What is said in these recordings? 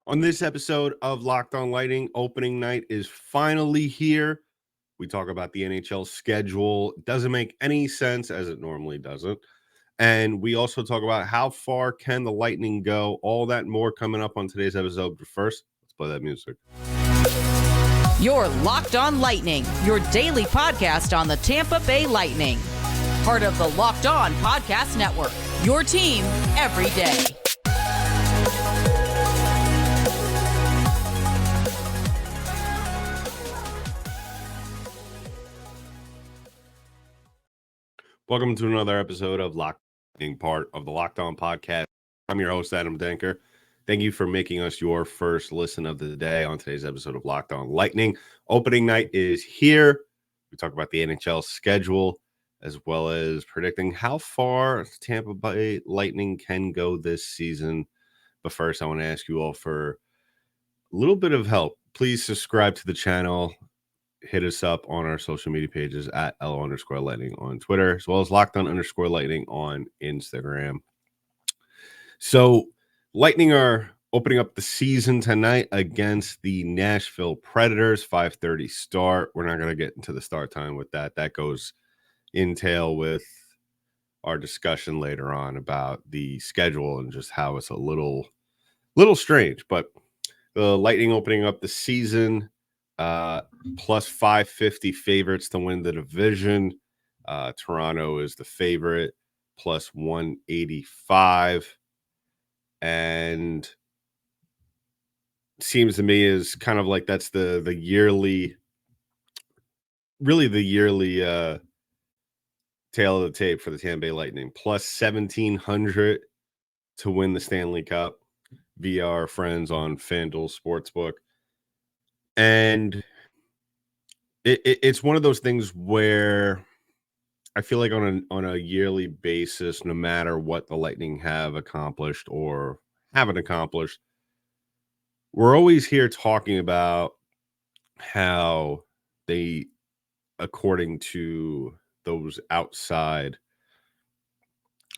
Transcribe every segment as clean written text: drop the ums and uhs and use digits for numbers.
On this episode of Locked On Lightning, opening night is finally here. We talk about the NHL schedule. It doesn't make any sense, as it normally doesn't. And we also talk about how far can the Lightning go. All that and more coming up on today's episode. But first, let's play that music. You're Locked On Lightning, your daily podcast on the Tampa Bay Lightning. Part of the Locked On Podcast Network, your team every day. Welcome to another episode of Locked On, part of the Locked On Podcast. I'm your host, Adam Denker. Thank you for making us your first listen of the day on today's episode of Locked On Lightning. Opening night is here. We talk about the NHL schedule as well as predicting how far Tampa Bay Lightning can go this season. But first, I want to ask you all for a little bit of help. Please subscribe to the channel. Hit us up on our social media pages at @LO_Lightning on Twitter, as well as LockedOn_Lightning on Instagram. So, Lightning are opening up the season tonight against the Nashville Predators, 5:30 start. We're not going to get into the start time with that. That goes entail with our discussion later on about the schedule and just how it's a little strange. But the Lightning opening up the season, plus 550 favorites to win the division. Toronto is the favorite, plus 185. And seems to me is kind of like that's the yearly, really the yearly tail of the tape for the Tampa Bay Lightning. Plus 1,700 to win the Stanley Cup via our friends on FanDuel Sportsbook. And it's one of those things where I feel like on a yearly basis, no matter what the Lightning have accomplished or haven't accomplished, we're always here talking about how they, according to those outside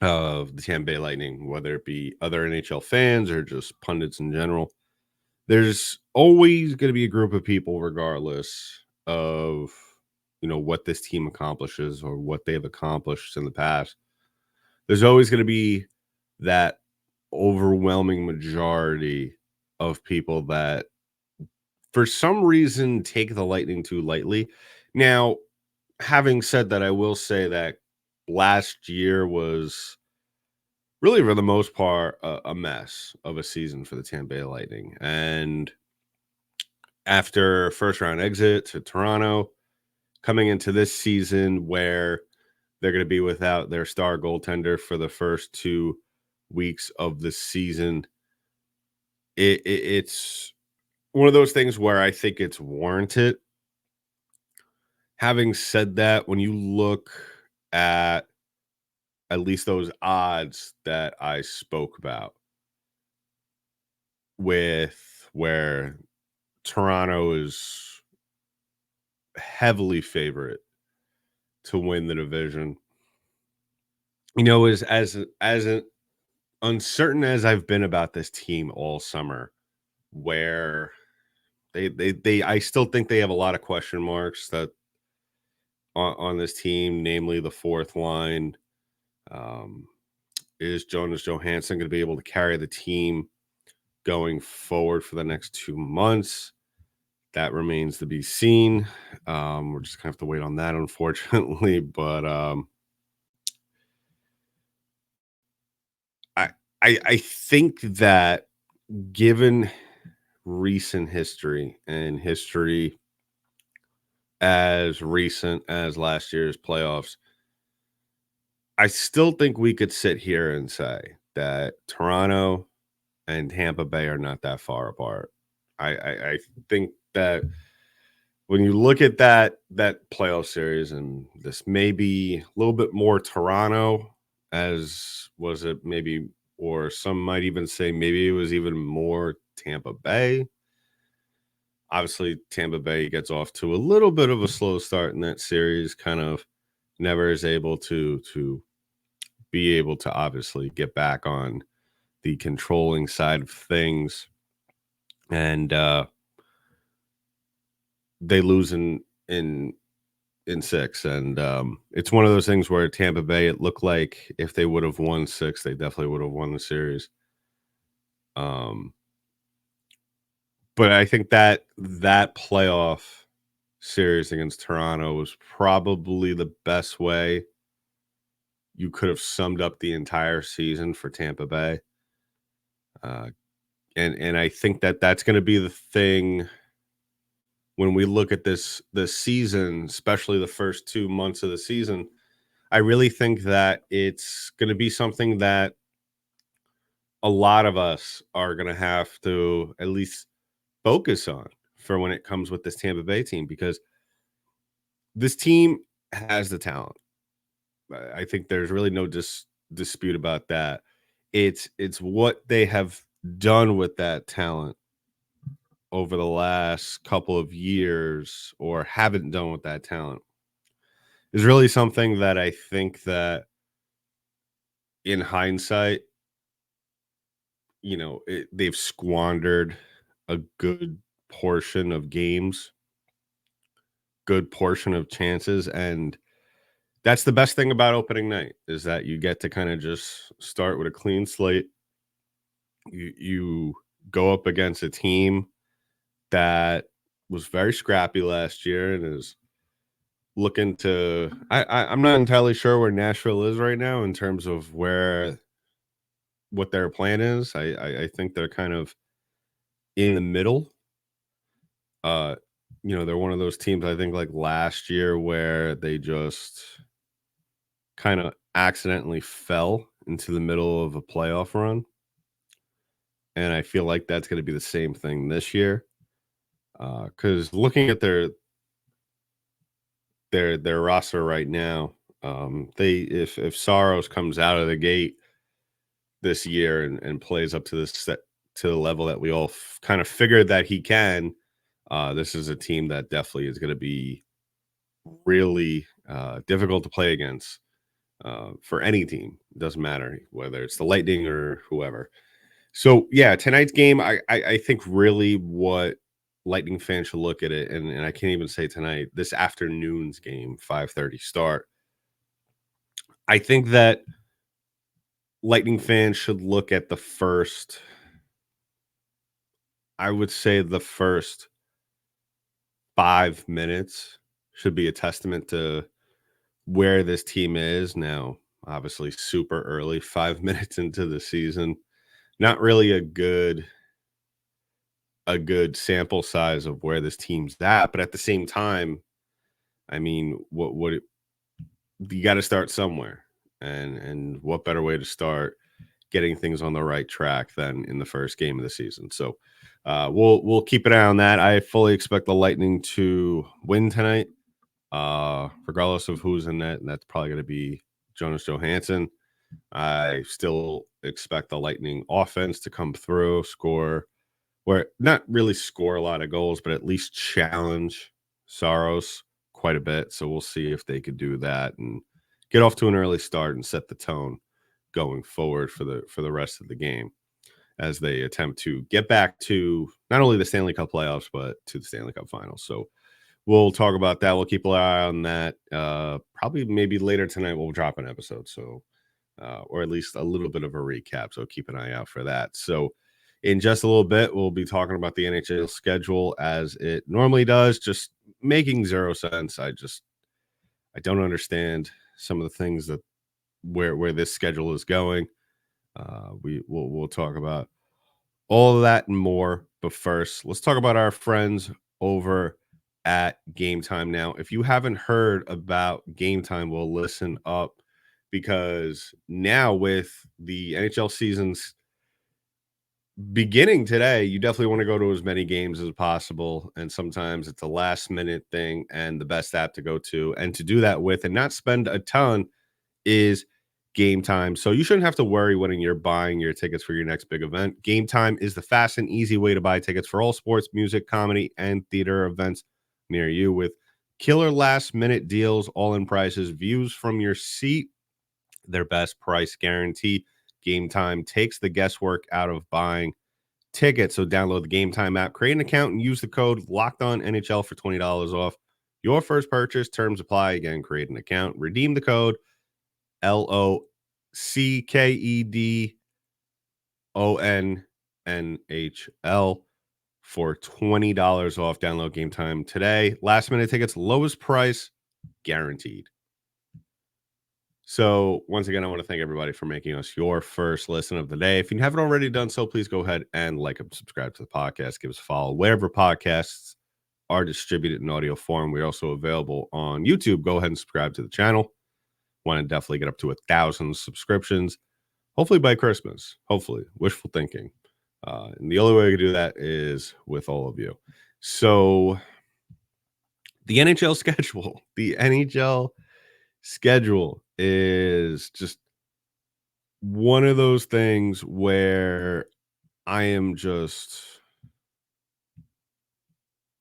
of the Tampa Bay Lightning, whether it be other NHL fans or just pundits in general, there's always going to be a group of people, regardless of what this team accomplishes or what they've accomplished in the past. There's always going to be that overwhelming majority of people that for some reason take the Lightning too lightly. Now, having said that, I will say that last year was really, for the most part, a mess of a season for the Tampa Bay Lightning. And after first round exit to Toronto, coming into this season where they're going to be without their star goaltender for the first 2 weeks of the season, it's one of those things where I think it's warranted. Having said that, when you look at least those odds that I spoke about, with where Toronto is heavily favorite to win the division, is as uncertain as I've been about this team all summer, where they I still think they have a lot of question marks that on this team, namely the fourth line. Is Jonas Johansson going to be able to carry the team going forward for the next 2 months? That remains to be seen. We're just gonna have to wait on that, unfortunately. But I think that given recent history and history as recent as last year's playoffs, I still think we could sit here and say that Toronto and Tampa Bay are not that far apart. I think that when you look at that playoff series, and this may be a little bit more Toronto, as was it maybe, or some might even say maybe it was even more Tampa Bay. Obviously, Tampa Bay gets off to a little bit of a slow start in that series, kind of never is able to be able to obviously get back on the controlling side of things. and they lose in 6. And it's one of those things where Tampa Bay, it looked like if they would have won 6, they definitely would have won the series. But I think that playoff series against Toronto was probably the best way you could have summed up the entire season for Tampa Bay. And I think that that's going to be the thing when we look at this season, especially the first 2 months of the season. I really think that it's going to be something that a lot of us are going to have to at least focus on for when it comes with this Tampa Bay team, because this team has the talent. I think there's really no dispute about that. It's what they have done with that talent over the last couple of years, or haven't done with that talent, is really something that I think that in hindsight, they've squandered a good portion of games, good portion of chances. And that's the best thing about opening night, is that you get to kind of just start with a clean slate. You go up against a team that was very scrappy last year and is looking to I'm not entirely sure where Nashville is right now in terms of what their plan is. I think they're kind of in the middle. They're one of those teams, I think, like last year, where they just kind of accidentally fell into the middle of a playoff run. And I feel like that's going to be the same thing this year. Because looking at their roster right now, they if Saros comes out of the gate this year and plays up to the level that we all kind of figured that he can, this is a team that definitely is going to be really difficult to play against for any team. It doesn't matter whether it's the Lightning or whoever. So yeah, tonight's game, I think really what Lightning fans should look at it, and I can't even say tonight, this afternoon's game, 5:30 start. I think that Lightning fans should look at the first, I would say the first 5 minutes should be a testament to where this team is now. Obviously, super early, 5 minutes into the season. Not really a good sample size of where this team's at, but at the same time, I mean, you got to start somewhere, and what better way to start getting things on the right track than in the first game of the season? So we'll keep an eye on that. I fully expect the Lightning to win tonight, regardless of who's in net, and that's probably going to be Jonas Johansson. I still expect the Lightning offense to come through, not really score a lot of goals, but at least challenge Saros quite a bit. So we'll see if they could do that and get off to an early start and set the tone going forward for the rest of the game, as they attempt to get back to not only the Stanley Cup playoffs, but to the Stanley Cup finals. So we'll talk about that. We'll keep an eye on that. Probably maybe later tonight we'll drop an episode. So or at least a little bit of a recap. So keep an eye out for that. So in just a little bit, we'll be talking about the NHL schedule as it normally does, just making zero sense. I don't understand some of the things that where this schedule is going. We'll talk about all of that and more. But first, let's talk about our friends over at Game Time. Now, if you haven't heard about Game Time, well, listen up, because now with the NHL seasons beginning today, you definitely want to go to as many games as possible. And sometimes it's a last minute thing, and the best app to go to and to do that with and not spend a ton is Game Time. So you shouldn't have to worry when you're buying your tickets for your next big event. Game Time is the fast and easy way to buy tickets for all sports, music, comedy, and theater events near you, with killer last minute deals, all in prices, views from your seat, their best price guarantee. Game Time takes the guesswork out of buying tickets. So download the Game Time app, create an account, and use the code LOCKEDONNHL for $20 off your first purchase. Terms apply. Again, create an account, redeem the code LOCKEDONNHL for $20 off. Download Game Time today. Last minute tickets, lowest price guaranteed. So once again, I want to thank everybody for making us your first listen of the day. If you haven't already done so, please go ahead and like and subscribe to the podcast. Give us a follow wherever podcasts are distributed in audio form. We're also available on YouTube. Go ahead and subscribe to the channel. Want to definitely get up to 1,000 subscriptions, hopefully by Christmas. Hopefully, wishful thinking. And the only way we can do that is with all of you. So the NHL schedule, is just one of those things where I am just,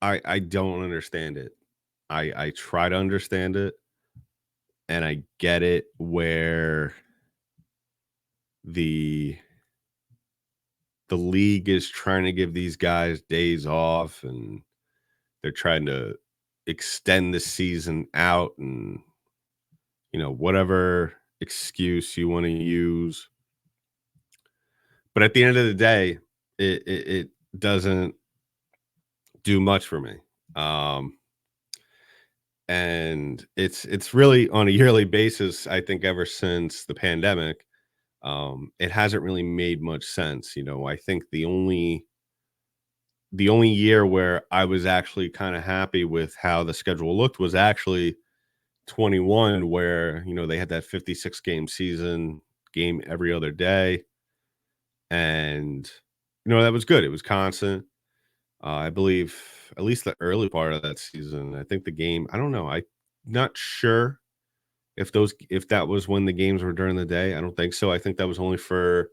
I don't understand it. I try to understand it, and I get it where the league is trying to give these guys days off, and they're trying to extend the season out, and whatever excuse you want to use. But at the end of the day, it doesn't do much for me. And it's really on a yearly basis. I think ever since the pandemic, it hasn't really made much sense. I think the only year where I was actually kind of happy with how the schedule looked was actually 21, where they had that 56 game season, game every other day, and that was good. It was constant. I believe at least the early part of that season. I think the game, I don't know, I'm not sure if that was when the games were during the day. I don't think so. I think that was only for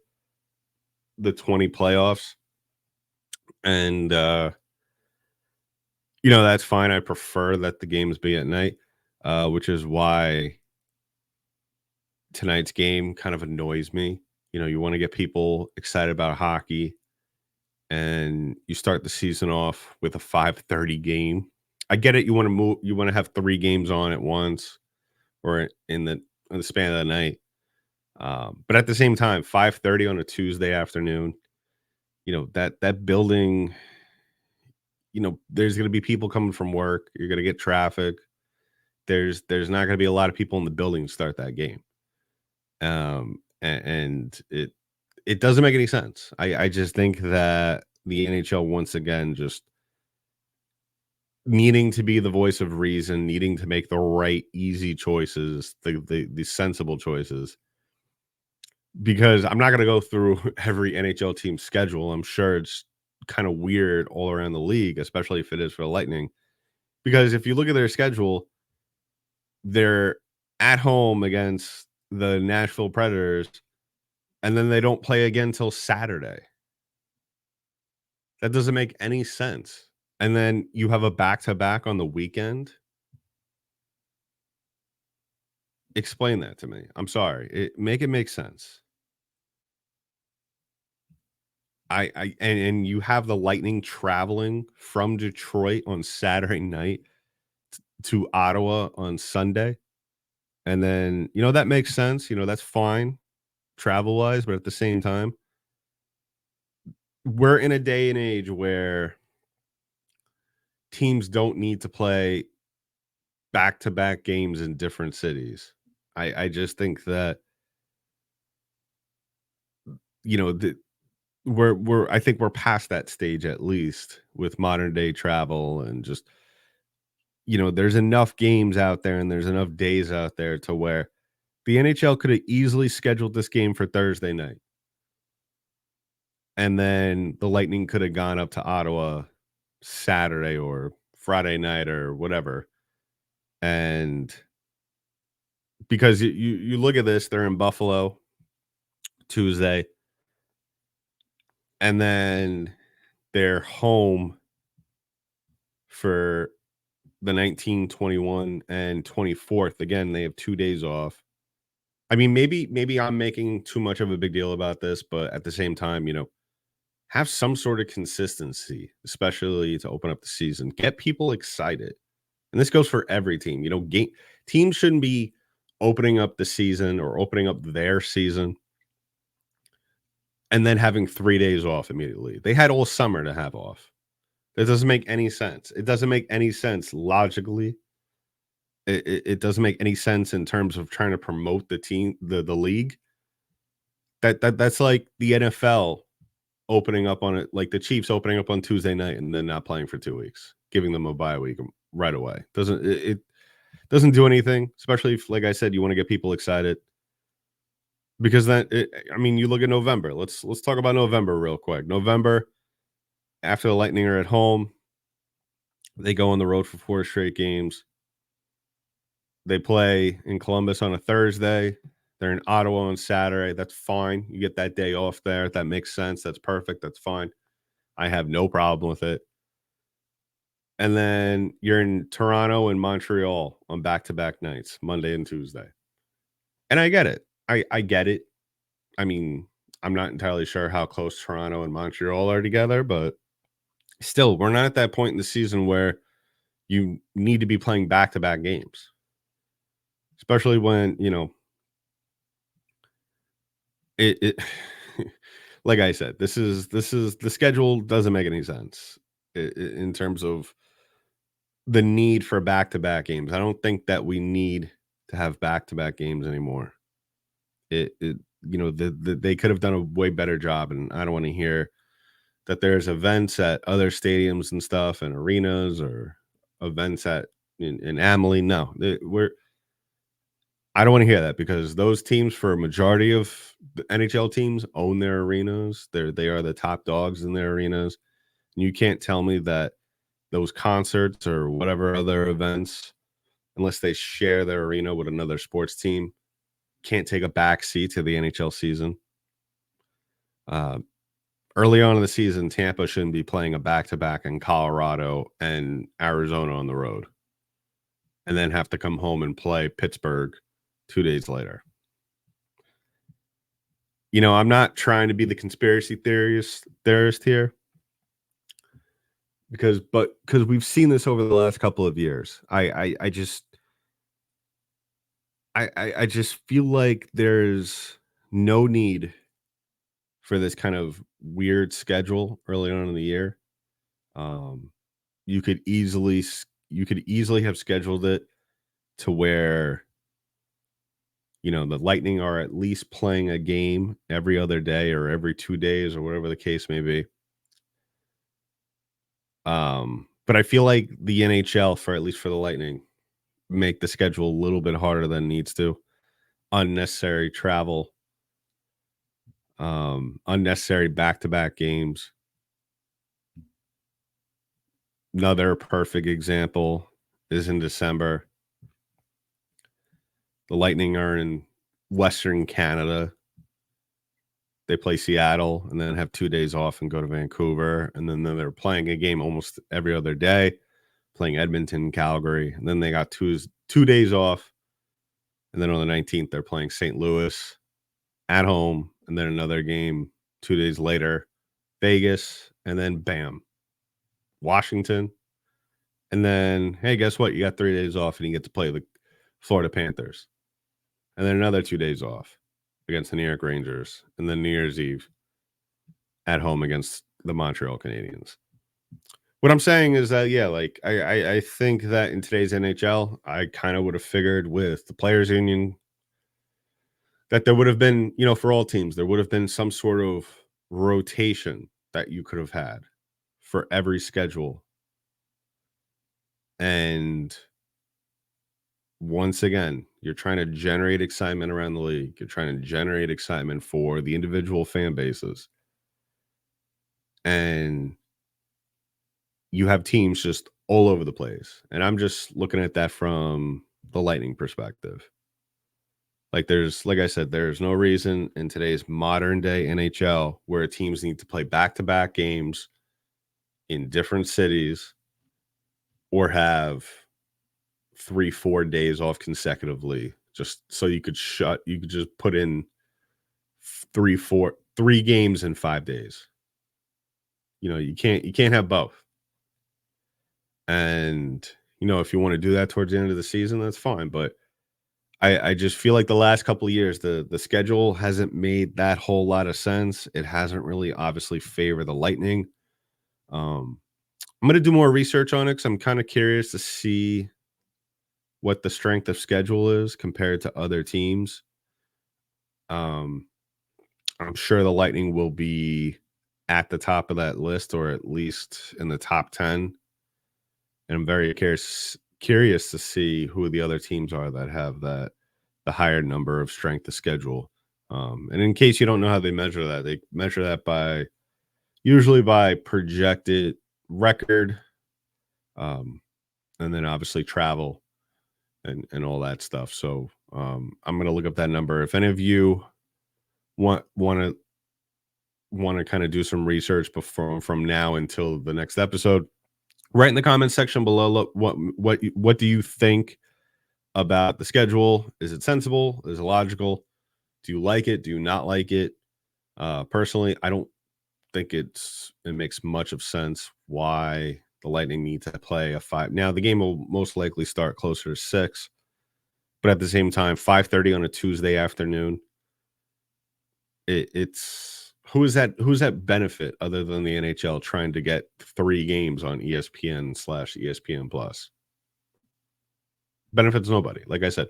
the 20 playoffs, and that's fine. I prefer that the games be at night, which is why tonight's game kind of annoys me. You want to get people excited about hockey, and you start the season off with a 5:30 game. I get it. You want to have 3 games on at once, or in the span of the night. But at the same time, 5:30 on a Tuesday afternoon, that building, there's going to be people coming from work. You're going to get traffic. There's not going to be a lot of people in the building to start that game. And it doesn't make any sense. I just think that the NHL, once again, just needing to be the voice of reason, needing to make the right, easy choices, the sensible choices. Because I'm not going to go through every NHL team's schedule. I'm sure it's kind of weird all around the league, especially if it is for the Lightning. Because if you look at their schedule, they're at home against the Nashville Predators, and then they don't play again till Saturday. That doesn't make any sense. And then you have a back-to-back on the weekend. Explain that to me. I'm sorry. Make it make sense. And you have the Lightning traveling from Detroit on Saturday night to Ottawa on Sunday. And then, that makes sense. That's fine travel-wise, but at the same time, we're in a day and age where teams don't need to play back-to-back games in different cities. I just think that, I think we're past that stage, at least with modern day travel, and just, there's enough games out there and there's enough days out there to where the NHL could have easily scheduled this game for Thursday night. And then the Lightning could have gone up to Ottawa Saturday or Friday night or whatever. And because you look at this, they're in Buffalo Tuesday, and then they're home for the 19, 21, and 24th. Again, they have 2 days off. I mean, maybe I'm making too much of a big deal about this, but at the same time, have some sort of consistency, especially to open up the season. Get people excited. And this goes for every team. Teams shouldn't be opening up the season or opening up their season and then having 3 days off immediately. They had all summer to have off. That doesn't make any sense. It doesn't make any sense logically. It doesn't make any sense in terms of trying to promote the team, the league. That's like the NFL opening up on it, like the Chiefs opening up on Tuesday night and then not playing for 2 weeks, giving them a bye week right away. It doesn't do anything, especially if, like I said, you want to get people excited. Because you look at November. Let's talk about November real quick. November, after the Lightning are at home, they go on the road for 4 straight games. They play in Columbus on a Thursday. They're in Ottawa on Saturday. That's fine. You get that day off there. That makes sense. That's perfect. That's fine. I have no problem with it. And then you're in Toronto and Montreal on back-to-back nights, Monday and Tuesday. And I get it. I get it. I mean, I'm not entirely sure how close Toronto and Montreal are together, but still, we're not at that point in the season where you need to be playing back-to-back games. Especially when, it like I said, this is the schedule doesn't make any sense in terms of the need for back-to-back games. I don't think that we need to have back-to-back games anymore. They could have done a way better job, and I don't want to hear that there's events at other stadiums and stuff and arenas or events in Amalie. No, I don't want to hear that, because those teams, for a majority of the NHL teams, own their arenas. They are the top dogs in their arenas. And you can't tell me that those concerts or whatever other events, unless they share their arena with another sports team, can't take a back seat to the NHL season. Early on in the season, Tampa shouldn't be playing a back-to-back in Colorado and Arizona on the road, and then have to come home and play Pittsburgh 2 days later. I'm not trying to be the conspiracy theorist here, because we've seen this over the last couple of years. I just feel like there's no need for this kind of weird schedule early on in the year. You could easily have scheduled it to where the Lightning are at least playing a game every other day or every 2 days or whatever the case may be. But I feel like the NHL, at least for the Lightning, make the schedule a little bit harder than it needs to. Unnecessary travel, unnecessary back-to-back games. Another perfect example is in December. The Lightning are in Western Canada. They play Seattle and then have 2 days off and go to Vancouver. And then they're playing a game almost every other day, playing Edmonton, Calgary. And then they got 2 days off. And then on the 19th, they're playing St. Louis at home. And then another game 2 days later, Vegas. And then bam, Washington. And then, hey, guess what? You got 3 days off and you get to play the Florida Panthers. And then another 2 days off against the New York Rangers. And then New Year's Eve at home against the Montreal Canadiens. What I'm saying is that, I think that in today's NHL, I kind of would have figured with the Players Union that there would have been, for all teams, there would have been some sort of rotation that you could have had for every schedule. And once again, you're trying to generate excitement around the league. You're trying to generate excitement for the individual fan bases. And you have teams just all over the place. And I'm just looking at that from the Lightning perspective. Like I said, there's no reason in today's modern day NHL where teams need to play back-to-back games in different cities or have 3-4 days off consecutively, just so you could just put in 3 games in 5 days. you can't have both. And if you want to do that towards the end of the season, that's fine. But I just feel like the last couple of years, the schedule hasn't made that whole lot of sense. It hasn't really obviously favored the Lightning. I'm going to do more research on it because I'm kind of curious to see what the strength of schedule is compared to other teams. I'm sure the Lightning will be at the top of that list, or at least in the top 10. And I'm very curious to see who the other teams are that have the higher number of strength of schedule. And in case you don't know how they measure that, they measure that usually by projected record, and then obviously travel and all that stuff. So I'm going to look up that number. If any of you want to kind of do some research from now until the next episode, write in the comments section below. Look, what do you think about the schedule? Is it sensible? Is it logical? Do you like it? Do you not like it? Personally, I don't think it makes much of sense why the Lightning need to play a 5. Now, the game will most likely start closer to 6, but at the same time, 5:30 on a Tuesday afternoon. It's who's that benefit other than the NHL trying to get 3 games on ESPN/ESPN Plus? Benefits nobody. Like I said,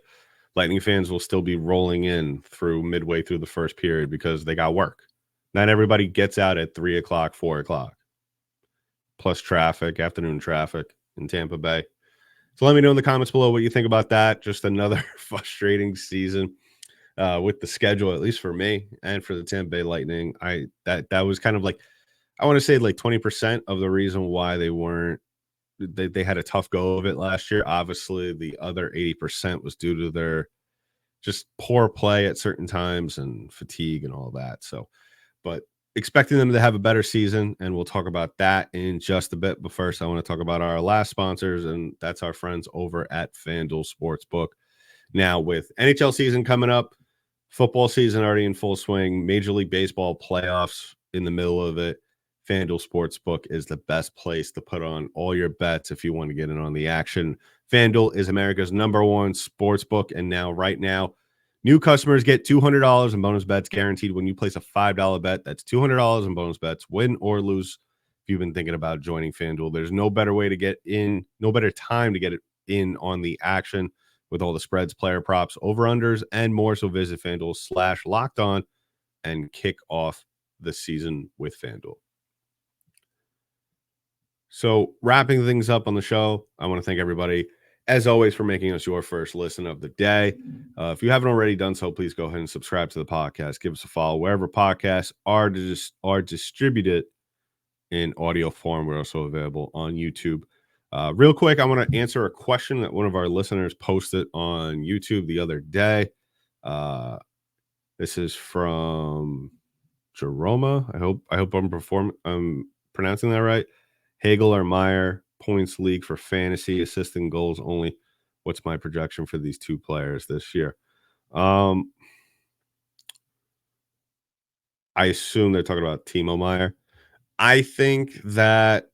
Lightning fans will still be rolling in midway through the first period because they got work. Not everybody gets out at 3 o'clock, 4 o'clock, plus traffic, afternoon traffic in Tampa Bay. So let me know in the comments below what you think about that. Just another frustrating season with the schedule, at least for me and for the Tampa Bay Lightning. That was kind of like, I want to say like 20% of the reason why they had a tough go of it last year. Obviously, the other 80% was due to their just poor play at certain times and fatigue and all that. So, but expecting them to have a better season, and we'll talk about that in just a bit. But first, I want to talk about our last sponsors, and that's our friends over at FanDuel Sportsbook. Now, with NHL season coming up, football season already in full swing, Major League Baseball playoffs in the middle of it, FanDuel Sportsbook is the best place to put on all your bets if you want to get in on the action. FanDuel is America's #1 sportsbook, and right now, new customers get $200 in bonus bets guaranteed when you place a $5 bet. That's $200 in bonus bets, win or lose. If you've been thinking about joining FanDuel, there's no better way to get in, no better time to get it in on the action with all the spreads, player props, over-unders, and more. So visit FanDuel/LockedOn and kick off the season with FanDuel. So wrapping things up on the show, I want to thank everybody, as always, for making us your first listen of the day. If you haven't already done so, please go ahead and subscribe to the podcast. Give us a follow wherever podcasts are distributed in audio form. We're also available on YouTube. Real quick, I want to answer a question that one of our listeners posted on YouTube the other day. This is from Jeroma. I hope I'm pronouncing that right. Hagel or Meyer, points league for fantasy, assist and goals only. What's my projection for these two players this year? I assume they're talking about Timo Meyer. I think that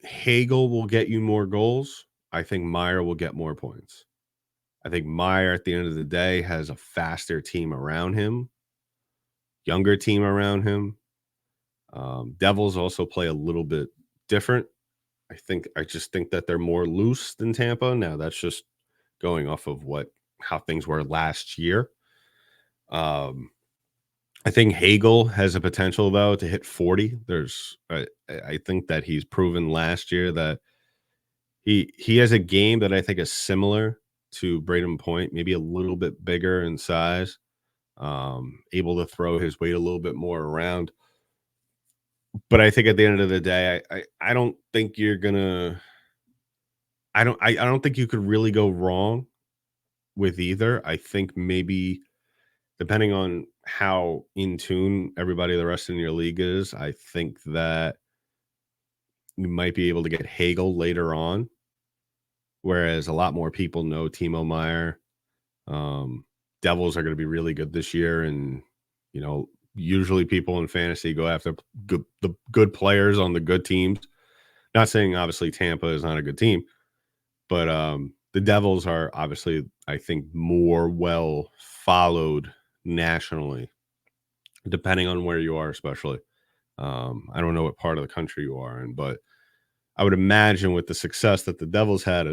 Hagel will get you more goals. I think Meyer will get more points. I think Meyer, at the end of the day, has a faster team around him, younger team around him. Devils also play a little bit different. I just think that they're more loose than Tampa. Now, that's just going off of how things were last year. I think Hagel has a potential, though, to hit 40. I think that he's proven last year that he has a game that I think is similar to Braden Point, maybe a little bit bigger in size, able to throw his weight a little bit more around. But I think at the end of the day, I don't think you're gonna. I don't think you could really go wrong with either. I think maybe depending on how in tune everybody the rest in your league is, I think that you might be able to get Hagel later on, whereas a lot more people know Timo Meyer. Devils are going to be really good this year, and usually people in fantasy go after the good players on the good teams. Not saying obviously Tampa is not a good team, but the Devils are obviously, I think, more well followed nationally, depending on where you are, especially. I don't know what part of the country you are in, but I would imagine with the success that the Devils had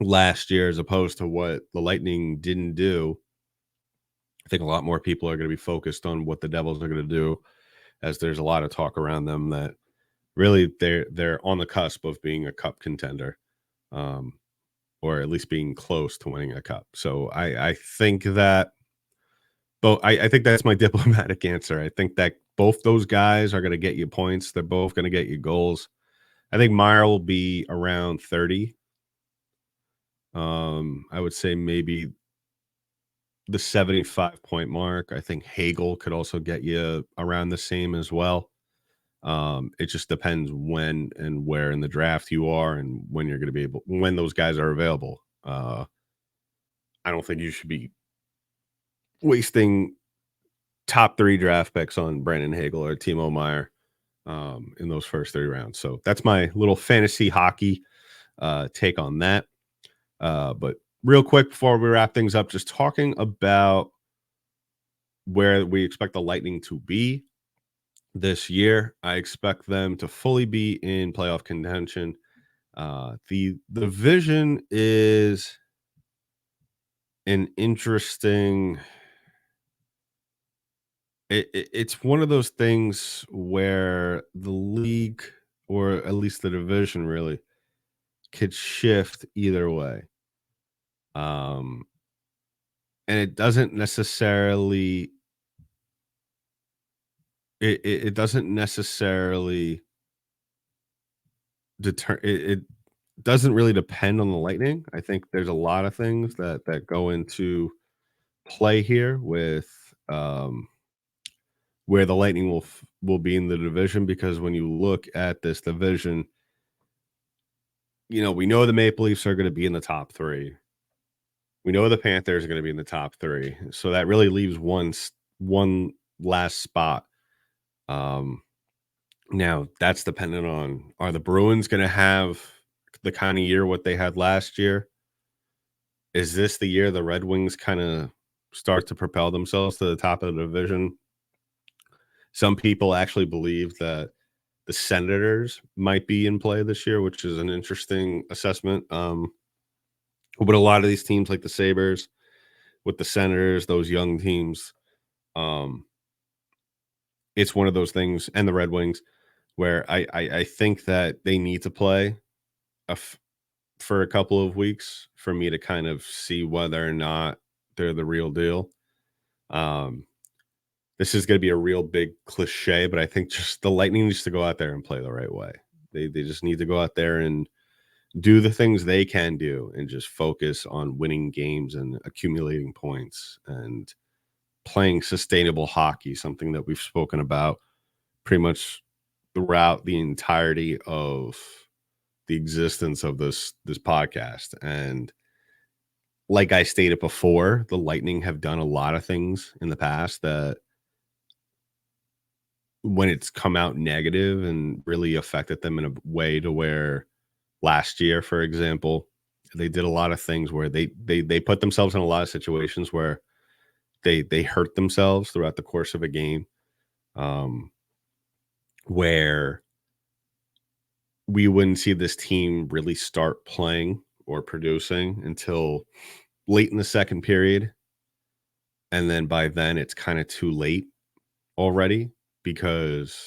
last year as opposed to what the Lightning didn't do, I think a lot more people are going to be focused on what the Devils are going to do, as there's a lot of talk around them that really they're on the cusp of being a cup contender, or at least being close to winning a cup. So I think that, but I think that's my diplomatic answer. I think that both those guys are going to get you points. They're both going to get you goals. I think Meyer will be around 30. I would say maybe the 75-point mark. I think Hagel could also get you around the same as well. It just depends when and where in the draft you are and when you're going to be able, when those guys are available. I don't think you should be wasting top 3 draft picks on Brandon Hagel or Timo Meyer in those first 3 rounds. So that's my little fantasy hockey take on that. But real quick before we wrap things up, just talking about where we expect the Lightning to be this year. I expect them to fully be in playoff contention. The division is an interesting. It's one of those things where the league, or at least the division, really could shift either way. And it doesn't necessarily it doesn't necessarily it doesn't really depend on the Lightning. I think there's a lot of things that go into play here with where the Lightning will be in the division, because when you look at this division, we know the Maple Leafs are going to be in the top 3. We know the Panthers are going to be in the top 3. So that really leaves one last spot. Now that's dependent on, are the Bruins going to have the kind of year what they had last year? Is this the year the Red Wings kind of start to propel themselves to the top of the division? Some people actually believe that the Senators might be in play this year, which is an interesting assessment. But a lot of these teams, like the Sabres, with the Senators, those young teams, it's one of those things, and the Red Wings, where I think that they need to play for a couple of weeks for me to kind of see whether or not they're the real deal. This is going to be a real big cliche, but I think just the Lightning needs to go out there and play the right way. They just need to go out there and do the things they can do and just focus on winning games and accumulating points and playing sustainable hockey, something that we've spoken about pretty much throughout the entirety of the existence of this podcast. And like I stated before, the Lightning have done a lot of things in the past that, when it's come out negative and really affected them in a way to where last year, for example, they did a lot of things where they put themselves in a lot of situations where they hurt themselves throughout the course of a game, where we wouldn't see this team really start playing or producing until late in the second period. And then by then it's kind of too late already, because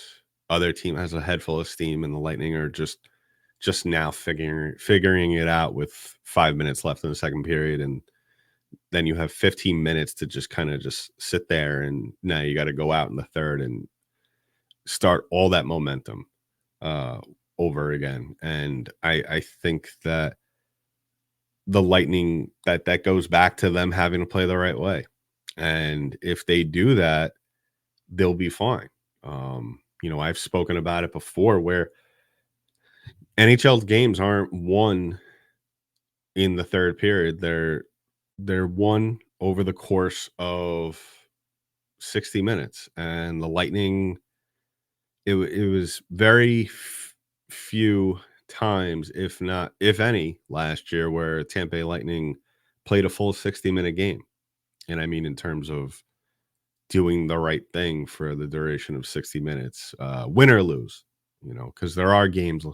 other team has a head full of steam and the Lightning are just now figuring it out with 5 minutes left in the second period. And then you have 15 minutes to just kind of just sit there, and now you got to go out in the third and start all that momentum over again. And I think that the Lightning, that goes back to them having to play the right way. And if they do that, they'll be fine. I've spoken about it before, where NHL games aren't won in the third period. They're won over the course of 60 minutes. And the Lightning, it was very few times, if any, last year where Tampa Bay Lightning played a full 60-minute game. And I mean, in terms of doing the right thing for the duration of 60 minutes, win or lose, because there are games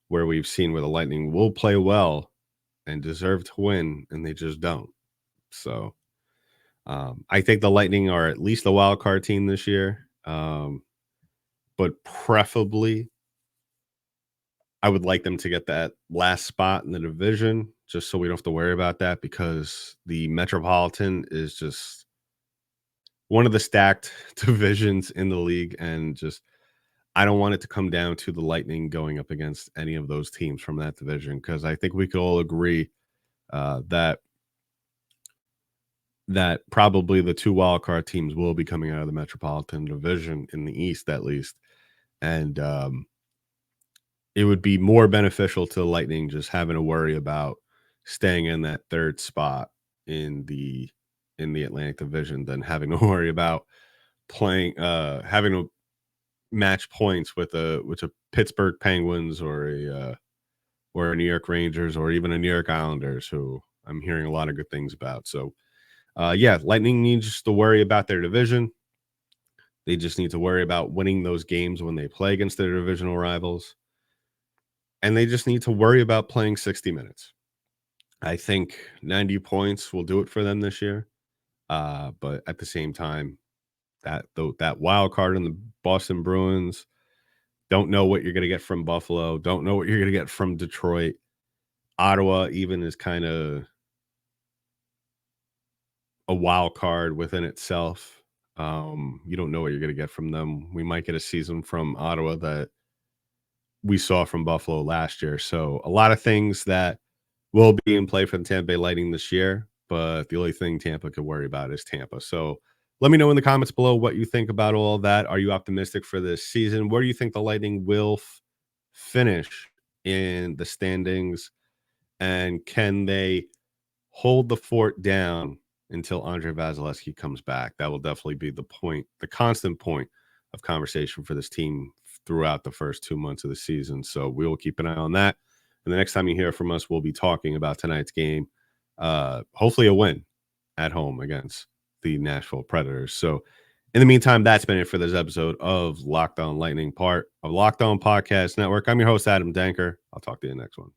where we've seen where the Lightning will play well and deserve to win, and they just don't. So I think the Lightning are at least a wild card team this year, but preferably I would like them to get that last spot in the division, just so we don't have to worry about that, because the Metropolitan is just one of the stacked divisions in the league, and just I don't want it to come down to the Lightning going up against any of those teams from that division, because I think we could all agree that probably the two wildcard teams will be coming out of the Metropolitan Division in the East, at least. And it would be more beneficial to the Lightning just having to worry about staying in that third spot in the Atlantic Division than having to worry about having to match points with a Pittsburgh Penguins or a New York Rangers or even a New York Islanders, who I'm hearing a lot of good things about. So Lightning needs to worry about their division. They just need to worry about winning those games when they play against their divisional rivals. And they just need to worry about playing 60 minutes. I think 90 points will do it for them this year. But at the same time, that wild card in the Boston Bruins, don't know what you're going to get from Buffalo. Don't know what you're going to get from Detroit. Ottawa even is kind of a wild card within itself. You don't know what you're going to get from them. We might get a season from Ottawa that we saw from Buffalo last year. So a lot of things that will be in play for the Tampa Bay Lightning this year, but the only thing Tampa could worry about is Tampa. So let me know in the comments below what you think about all of that. Are you optimistic for this season? Where do you think the Lightning will finish in the standings? And can they hold the fort down until Andre Vasilevsky comes back? That will definitely be the constant point of conversation for this team throughout the first 2 months of the season. So we will keep an eye on that. And the next time you hear from us, we'll be talking about tonight's game. Hopefully a win at home against the Nashville Predators. So in the meantime, that's been it for this episode of Locked On Lightning, part of Locked On Podcast Network. I'm your host, Adam Danker. I'll talk to you in the next one.